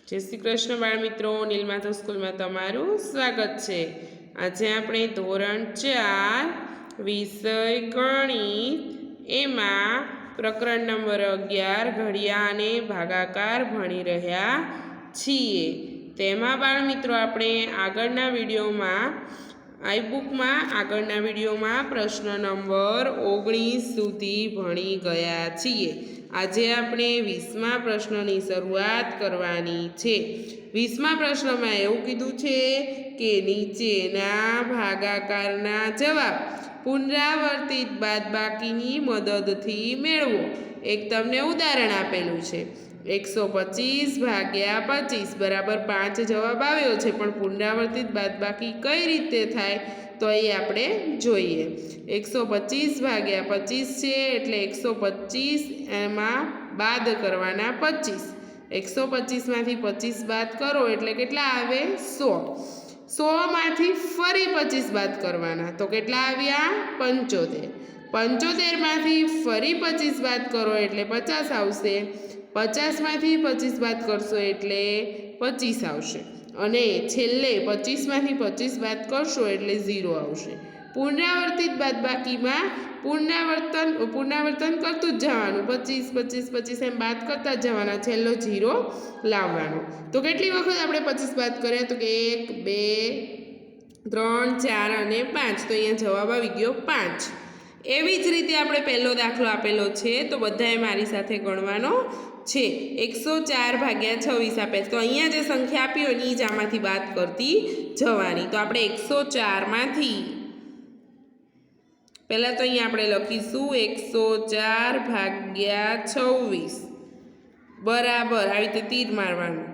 जय श्री कृष्ण बाळ मित्रों, नीलमाधव स्कूल में तमारू स्वागत है। आज આપણે ધોરણ 4 વિષય ગણિત એમાં પ્રકરણ નંબર 11 ઘડિયા અને ભાગાકાર ભણી રહ્યા છીએ। તેમાં બાળ મિત્રો આપણે આગળના વિડીયોમાં પ્રશ્ન નંબર 19 સુધી ભણી ગયા છીએ। આજે આપણે 20મા પ્રશ્નની શરૂઆત કરવાની છે। 20મા પ્રશ્નમાં એવું કીધું છે કે નીચેના ભાગાકારના જવાબ પુનરાવર્તિત બાદબાકીની મદદથી મેળવો। એક તમને ઉદાહરણ આપેલું છે 125 ભાગ્યા 25 બરાબર 5 જવાબ આવ્યો છે, પણ પુનરાવર્તિત બાદબાકી કઈ રીતે થાય તો એ આપણે જોઈએ। 125 ભાગ્યા 25 છે એટલે 125 એમાં બાદ કરવાના 25। 125 માંથી 25 બાદ કરો એટલે કેટલા આવે 100। 100 માંથી ફરી 25 બાદ કરવાના તો કેટલા આવ્યા 75। 75 માંથી ફરી 25 બાદ કરો એટલે 50 આવશે। 50 માંથી 25 બાદ કરશો એટલે 25 આવશે અને છેલ્લે 25 માંથી 25 બાદ કરશો એટલે 0 આવશે। પુનરાવર્તિત બાદબાકીમાં પુનરાવર્તન કરતું જ જવાનું, 25 25 25 એમ બાદ કરતા જ જવાના, છેલ્લો 0 લાવવાનો। તો કેટલી વખત આપણે 25 બાદ કર્યા તો કે 1 2 3 4 અને 5, તો અહીંયા જવાબ આવી ગયો 5। એવી જ રીતે આપણે પહેલો દાખલો આપેલો છે તો બધાએ મારી સાથે ગણવાનો છે। 104 ભાગ્યા 26 આપે તો અહીંયા જે સંખ્યા આપી હોય એ જ આમાંથી બાદ કરતી જવાની। તો આપણે 104 માંથી પહેલાં તો અહીંયા આપણે લખીશું 104 ભાગ્યા 26 બરાબર આવી રીતે તીર મારવાનું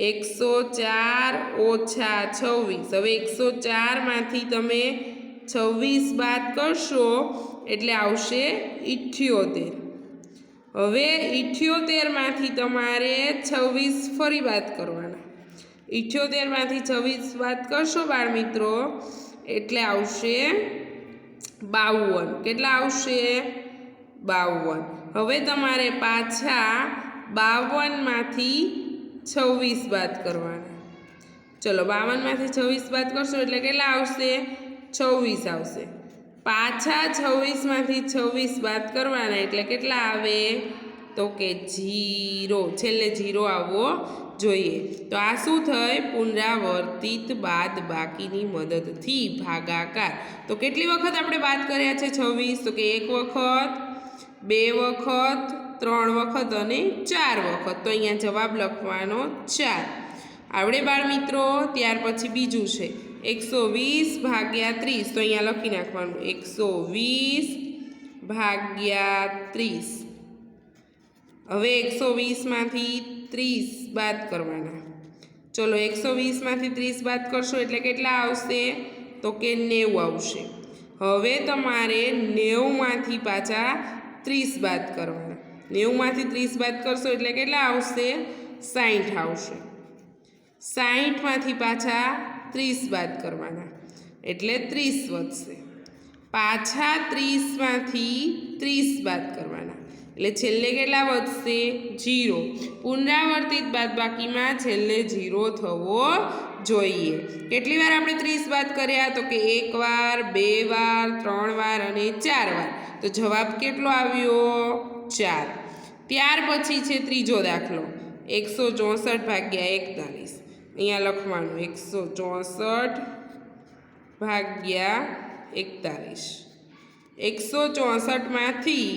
104 ઓછા 26। હવે 104 માંથી તમે 26 બાદ કરશો એટલે આવશે 78। હવે 78 માંથી તમારે 26 ફરી બાદ કરવાના। 78 માંથી 26 બાદ કરશો બાળ મિત્રો એટલે આવશે 52। કેટલા આવશે 52। હવે તમારે પાછા 52 માંથી 26 બાદ કરવાના। ચલો 52 માંથી 26 બાદ કરશો એટલે કેટલા આવશે 26 આવશે। પાછા 26 માંથી 26 બાદ કરવાના એટલે કેટલા આવે તો કે 0, છેલ્લે 0 આવવો જોઈએ। તો આ શું થઈ પુનરાવર્તિત બાદબાકીની મદદથી ભાગાકાર। તો કેટલી વખત આપણે બાદ કર્યા છે 26 તો કે 1 વખત 2 વખત 3 વખત અને 4 વખત। તો અહીંયા જવાબ લખવાનો 4 આવડે બાળ મિત્રો। ત્યાર પછી બીજું છે 120 ભાગ્યા 30, તો અહીંયા લખી નાખવાનું 120 ભાગ્યા 30। હવે 120 માંથી 30 બાદ કરવાના। ચલો 120 માંથી 30 બાદ કરશો એટલે કેટલા આવશે તો કે 90 આવશે। હવે તમારે 90 માંથી પાછા 30 બાદ કરવાના। 90 માંથી 30 બાદ કરશો એટલે કેટલા આવશે 60 આવશે। 60 માંથી પાછા 30 બાદ કરવાના એટલે 30 વધશે। પાછા 30 માંથી 30 બાદ કરવાના એટલે છેલ્લે કેટલા વધશે 0। પુનરાવર્તિત બાદબાકીમાં છેલ્લે 0 થવો જોઈએ। કેટલી વાર આપણે 30 બાદ કર્યા તો કે 1 વાર 2 વાર 3 વાર અને 4 વાર। તો જવાબ કેટલો આવ્યો 4। ત્યાર પછી છે ત્રીજો દાખલો 164 ભાગ્યા 41, અહીંયા લખવાનું 164 ભાગ્યા 41। 164 માંથી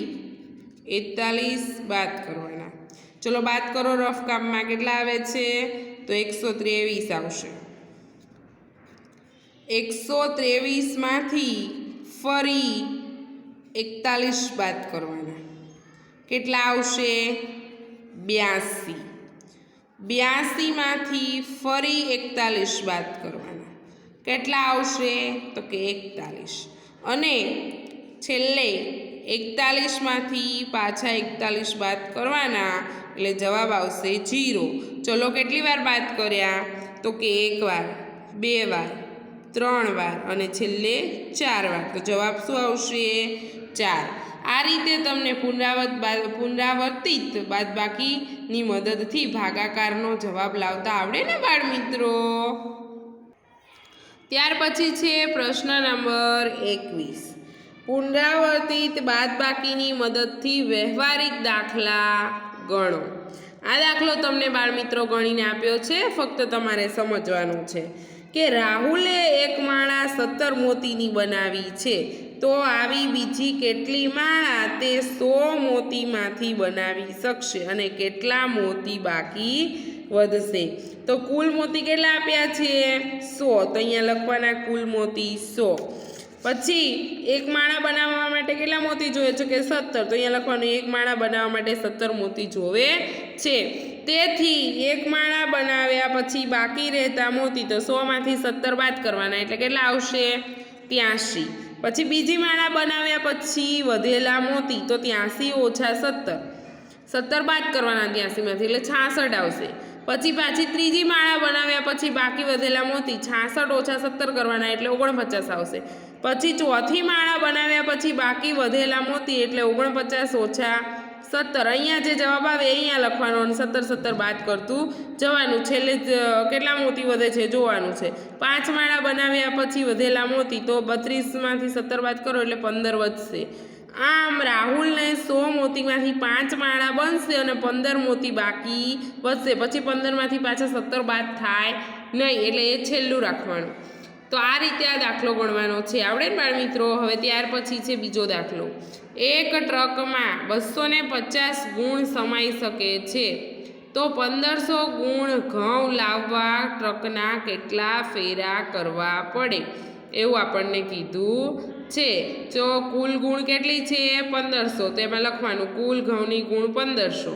41 બાદ કરવાના। ચલો બાદ કરો રફ કામમાં કેટલા આવે છે તો 123 આવશે। 123 માંથી ફરી 41 બાદ કરવાના કેટલા આવશે 82। 82 માંથી ફરી 41 બાદ કરવાના કેટલા આવશે તો કે 41 અને છેલ્લે 41 માંથી પાછા 41 બાદ કરવાના એટલે જવાબ આવશે 0। ચલો કેટલી વાર બાદ કર્યા તો કે 1 વાર 2 વાર 3 વાર અને છેલ્લે 4 વાર। તો જવાબ શું આવશે 4। આ રીતે તમને પુનરાવર્તિત બાદબાકી ની મદદથી ભાગાકારનો જવાબ લાવતા આવડે ને બાળ મિત્રો। ત્યાર પછી છે પ્રશ્ન નંબર 21। પુનરાવર્તિત બાદબાકીની મદદથી વ્યવહારિક દાખલા ગણો। આ દાખલો તમને બાળ મિત્રો ગણીને આપ્યો છે, ફક્ત તમારે સમજવાનું છે કે રાહુલે એક માળા 17 મોતીની બનાવી છે, તો આવી બીજી કેટલી માળા તે 100 મોતીમાંથી બનાવી શકશે અને કેટલા મોતી બાકી વધશે। તો કુલ મોતી કેટલા આપ્યા છે 100, તો અહીંયા લખવાના કુલ મોતી 100। પછી એક માળા બનાવવા માટે કેટલા મોતી જોઈએ છે કે 17, તો અહીંયા લખવાનું એક માળા બનાવવા માટે 17 મોતી જોવે છે। તેથી એક માળા બનાવ્યા પછી બાકી રહેતા મોતી, તો 100 માંથી 17 બાદ કરવાના એટલે કેટલા આવશે 83। પછી બીજી માળા બનાવ્યા પછી વધેલા મોતી, તો 83 ઓછા 17, 17 બાદ કરવાના 83 માંથી એટલે 66 આવશે। પછી પાછી ત્રીજી માળા બનાવ્યા પછી બાકી વધેલા મોતી 66 ઓછા 17 કરવાના એટલે 49 આવશે। પછી ચોથી માળા બનાવ્યા પછી બાકી વધેલા મોતી એટલે 49 ઓછા 17, અહીંયા જે જવાબ આવે અહીંયા લખવાનો અને 17 17 બાદ કરતું જવાનું। છેલ્લે કેટલા મોતી વધે છે જોવાનું છે। 5 માળા બનાવ્યા પછી વધેલા મોતી, તો 32 માંથી 17 બાદ કરો એટલે 15 વધશે। આમ રાહુલને 100 મોતીમાંથી 5 માળા બનશે અને 15 મોતી બાકી વધશે। પછી 15 માંથી પાછા 17 બાદ થાય નહીં એટલે એ છેલ્લું રાખવાનું। તો આ રીતે આ દાખલો ગણવાનો છે, આવડે ને બાળ મિત્રો। હવે ત્યાર પછી છે બીજો દાખલો। એક ટ્રકમાં 250 ગુણ સમાઈ શકે છે, તો 1500 ગુણ ઘઉં લાવવા ટ્રકના કેટલા ફેરા કરવા પડે, એવું આપણને કીધું છે। જો કુલ ગુણ કેટલી છે 1500, તો એમાં લખવાનું કુલ ઘઉંની ગુણ 1500।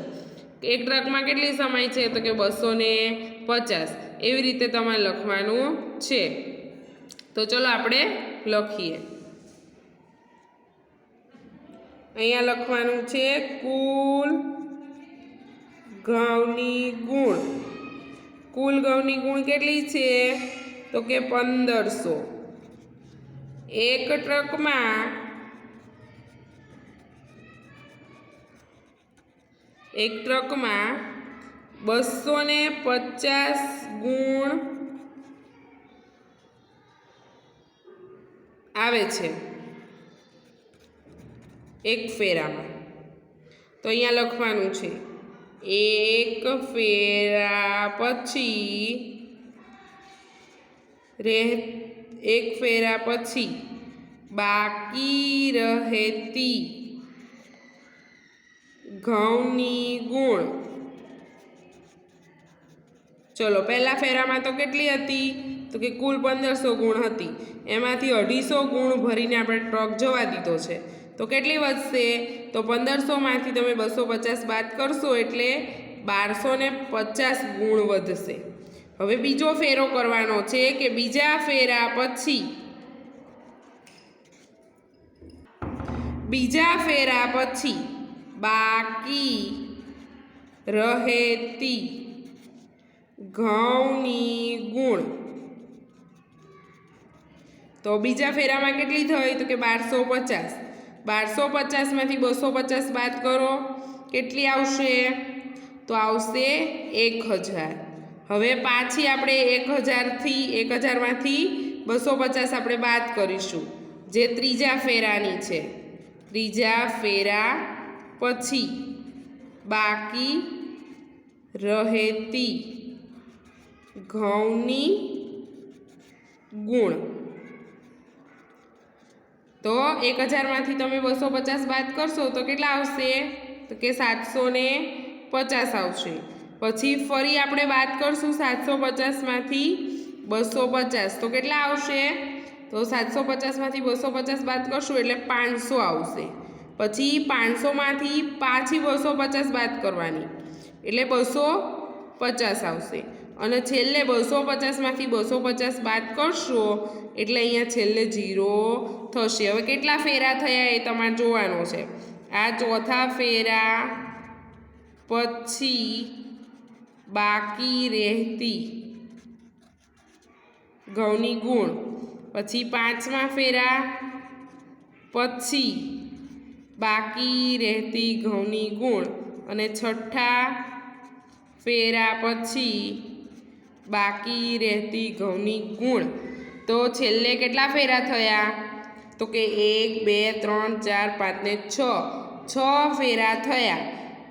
એક ટ્રકમાં કેટલી સમાય છે તો કે 250, એવી રીતે તમારે લખવાનું છે। તો ચલો આપણે લખીએ। અહીંયા લખવાનું છે કુલ ઘઉંની ગુણ। કુલ ઘઉંની ગુણ કેટલી છે તો કે 1500। એક ટ્રકમાં એક ટ્રકમાં 250 ગુણ આવે છે એક ફેરામાં, તો અહીંયા લખવાનું છે એક ફેરા પછી એક ફેરા પછી બાકી રહેતી ઘઉંની ગુણ। ચલો પહેલા ફેરામાં તો કેટલી હતી તો કે કુલ 1500 ગુણ હતી, એમાંથી 250 ગુણ ભરીને આપણે ટ્રક જવા દીધો છે, તો કેટલી વધશે તો 1500 માંથી તમે 250 બાદ કરશો એટલે 1250 ગુણ વધશે। હવે બીજો ફેરો કરવાનો છે કે બીજા ફેરા પછી બાકી રહેતી ઘઉંની ગુણ। તો બીજા ફેરામાં કેટલી થઈ તો કે 1250, 1250 માંથી 250 બાદ કરો કેટલી આવશે તો આવશે 1000। હવે પાછી આપણે 1000 માંથી 250 આપણે બાદ કરીશું, જે ત્રીજા ફેરાની છે। ત્રીજા ફેરા પછી બાકી રહેતી ઘઉંની ગુણ। તો 1000 માંથી તમે 250 બાદ કરશો તો કેટલા આવશે તો કે 750 આવશે। પછી ફરી આપણે બાદ કરશું 750 માંથી 250, તો કેટલા આવશે તો 750 માંથી 250 બાદ કરશું એટલે 500 આવશે। પછી 500 માંથી પાછી 250 બાદ કરવાની એટલે 250 આવશે અને છેલ્લે 250 માંથી 250 બાદ કરશો એટલે અહીંયા છેલ્લે 0 થશે। હવે કેટલા ફેરા થયા એ તમારે જોવાનો છે। આ ચોથા ફેરા પછી બાકી રહેતી ઘઉંની ગુણ, પછી પાંચમા ફેરા પછી બાકી રહેતી ઘઉંની ગુણ અને છઠ્ઠા ફેરા પછી બાકી રહેતી ઘઉંની ગુણ. તો છેલ્લે કેટલા ફેરા થયા? તો કે 1 2 3 4 5 ને 6 ફેરા થયા.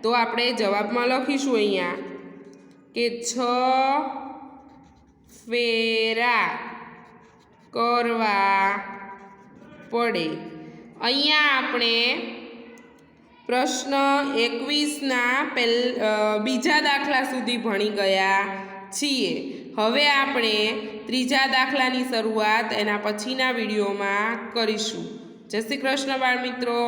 તો આપણે જવાબમાં લખીશું અહીંયા કે 6 ફેરા કરવા પડે. અહીંયા આપણે પ્રશ્ન 21ના બીજા દાખલા સુધી ભણી ગયા છીએ. હવે આપણે ત્રીજા દાખલાની શરૂઆત એના પછીના વિડીયોમાં કરીશું. જય શ્રી કૃષ્ણ બાળ મિત્રો.